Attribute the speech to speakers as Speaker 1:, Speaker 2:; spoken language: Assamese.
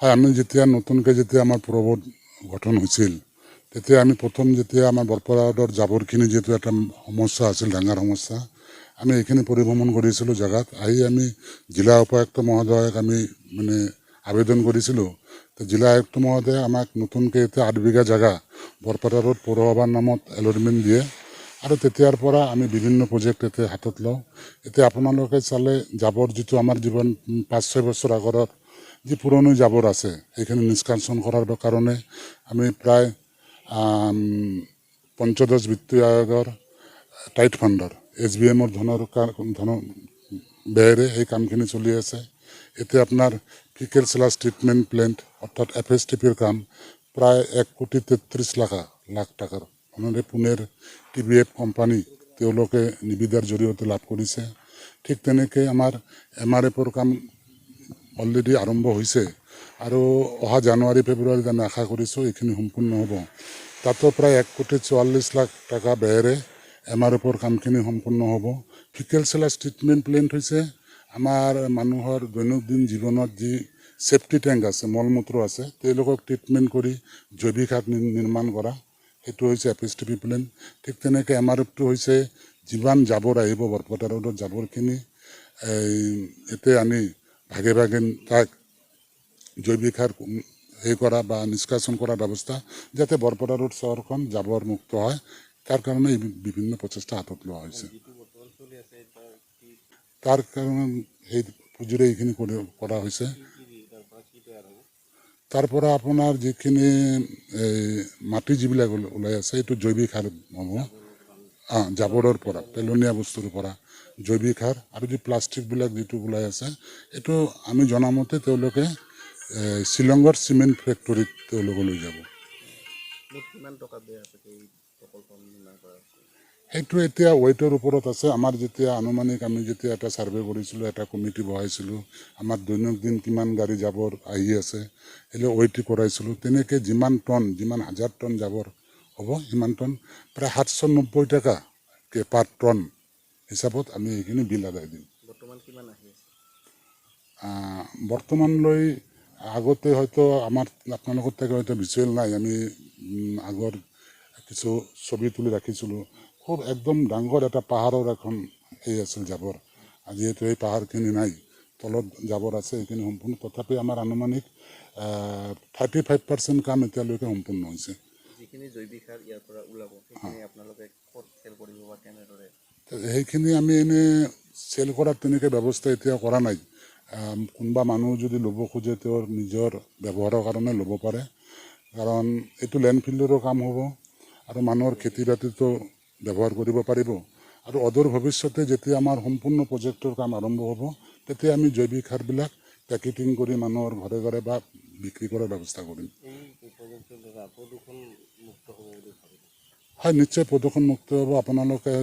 Speaker 1: হয়, আমি যেতিয়া নতুনকৈ যেতিয়া আমাৰ পূৰবত গঠন হৈছিল তেতিয়া আমি প্ৰথম যেতিয়া আমাৰ বৰপৰা ৰোডৰ জাবৰখিনি যিহেতু এটা সমস্যা আছিল, ডাঙৰ সমস্যা, আমি এইখিনি পৰিভ্ৰমণ কৰিছিলোঁ জেগাত। আহি আমি জিলা উপায়ুক্ত মহোদয়ক আমি মানে আবেদন কৰিছিলোঁ। তো জিলা আয়ুক্ত মহোদয়ে আমাক নতুনকৈ এতিয়া 8 বিঘা জেগা বৰপেটা ৰোড পৌৰসভাৰ নামত এলটমেণ্ট দিয়ে আৰু তেতিয়াৰ পৰা আমি বিভিন্ন প্ৰজেক্ট এতিয়া হাতত লওঁ। এতিয়া আপোনালোকে চালে জাবৰ যিটো আমাৰ জীৱন 5-6 বছৰ আগৰ যি পুৰণি জাবৰ আছে সেইখিনি নিষ্কাশন কৰাৰ কাৰণে আমি প্ৰায় পঞ্চদশ বিত্ত আয়োগৰ টাইট ফাণ্ডৰ SBMৰ ধনৰ ব্যয়েৰে সেই কামখিনি চলি আছে। এতিয়া আপোনাৰ ফিকেল স্লাছ ট্ৰিটমেণ্ট প্লেণ্ট অৰ্থাৎ FSTPৰ কাম প্ৰায় 1,33,00,000 টকাৰ মানে পুনেৰ TBF কোম্পানী তেওঁলোকে নিবিদাৰ জৰিয়তে লাভ কৰিছে। ঠিক তেনেকৈ আমাৰ MRFৰ কাম অলৰেডি আৰম্ভ হৈছে আৰু অহা জানুৱাৰী ফেব্ৰুৱাৰীত আমি আশা কৰিছোঁ এইখিনি সম্পূৰ্ণ হ'ব। তাতো প্ৰায় 1,44,00,000 টকা ব্যয়েৰে MRFৰ কামখিনি সম্পূৰ্ণ হ'ব। ফিকেল স্লাছ ট্ৰিটমেণ্ট প্লেণ্ট হৈছে আমাৰ মানুহৰ দৈনন্দিন জীৱনত যি ছেফটি টেংক আছে, মলমূত্ৰ আছে, তেওঁলোকক ট্ৰিটমেণ্ট কৰি জৈৱিক সাৰ নিৰ্মাণ কৰা, সেইটো হৈছে FSTP প্লেণ্ট। ঠিক তেনেকৈ MRFটো হৈছে যিমান জাবৰ আহিব বৰপেটা ৰোডত জাবৰখিনি এতে আনি ভাগে ভাগে তাক জৈৱিক সাৰ কৰা বা নিষ্কাশন কৰাৰ ব্যৱস্থা, যাতে বৰপেটা ৰোড চহৰখন জাবৰ মুক্ত হয়, তাৰ কাৰণে বিভিন্ন প্ৰচেষ্টা হাতত লোৱা হৈছে। তাৰ কাৰণে সেই পুঁজিৰে এইখিনি কৰা হৈছে। তাৰ পৰা আপোনাৰ যিখিনি মাটি যিবিলাক ওলাই আছে এইটো জৈৱিক সাৰ হ'ব। জাবৰৰ পৰা, পেলনীয়া বস্তুৰ পৰা জৈৱিক সাৰ আৰু যি প্লাষ্টিকবিলাক যিটো ওলাই আছে এইটো আমি জনামতে তেওঁলোকে শ্বিলঙৰ চিমেণ্ট ফেক্টৰীত তেওঁলোকে লৈ যাব। সেইটো এতিয়া ৱেইটৰ ওপৰত আছে। আমাৰ যেতিয়া আনুমানিক আমি যেতিয়া এটা ছাৰ্ভে কৰিছিলোঁ, এটা কমিটি বহাইছিলোঁ, আমাৰ দৈনন্দিন কিমান গাড়ী জাবৰ আহি আছে সেইটো ৱেইট কৰাইছিলোঁ। তেনেকৈ যিমান 1000 টন জাবৰ হ'ব সিমান টন প্ৰায় 790 টকা পাৰ টন হিচাপত আমি এইখিনি বিল আদায় দিম। বৰ্তমানলৈ আগতে হয়তো আমাৰ আপোনালোকৰ তাকে হয়তো ভিজুৱেল নাই, আমি আগৰ কিছু ছবি তুলি ৰাখিছিলোঁ। খুব একদম ডাঙৰ এটা পাহাৰৰ এখন সেই আছিল জাবৰ। যিহেতু এই পাহাৰখিনি নাই, তলত জাবৰ আছে, এইখিনি সম্পূৰ্ণ। তথাপি আমাৰ আনুমানিক 35% কাম এতিয়ালৈকে সম্পূৰ্ণ হৈছে। সেইখিনি আমি এনেই চেল কৰাৰ তেনেকৈ ব্যৱস্থা এতিয়া কৰা নাই। কোনোবা মানুহ যদি ল'ব খোজে তেওঁৰ নিজৰ ব্যৱহাৰৰ কাৰণে ল'ব পাৰে, কাৰণ এইটো লেণ্ডফিল্ডৰো কাম হ'ব আৰু মানুহৰ খেতি বাতিতো ব্যৱহাৰ কৰিব পাৰিব। আৰু অদূৰ ভৱিষ্যতে যেতিয়া আমাৰ সম্পূৰ্ণ প্ৰজেক্টৰ কাম আৰম্ভ হ'ব তেতিয়া আমি জৈৱিক সাৰবিলাক পেকেটিং কৰি মানুহৰ ঘৰে ঘৰে বা বিক্ৰী কৰাৰ ব্যৱস্থা কৰিম। হয়, নিশ্চয় প্ৰদূষণমুক্ত হ'ব। আপোনালোকে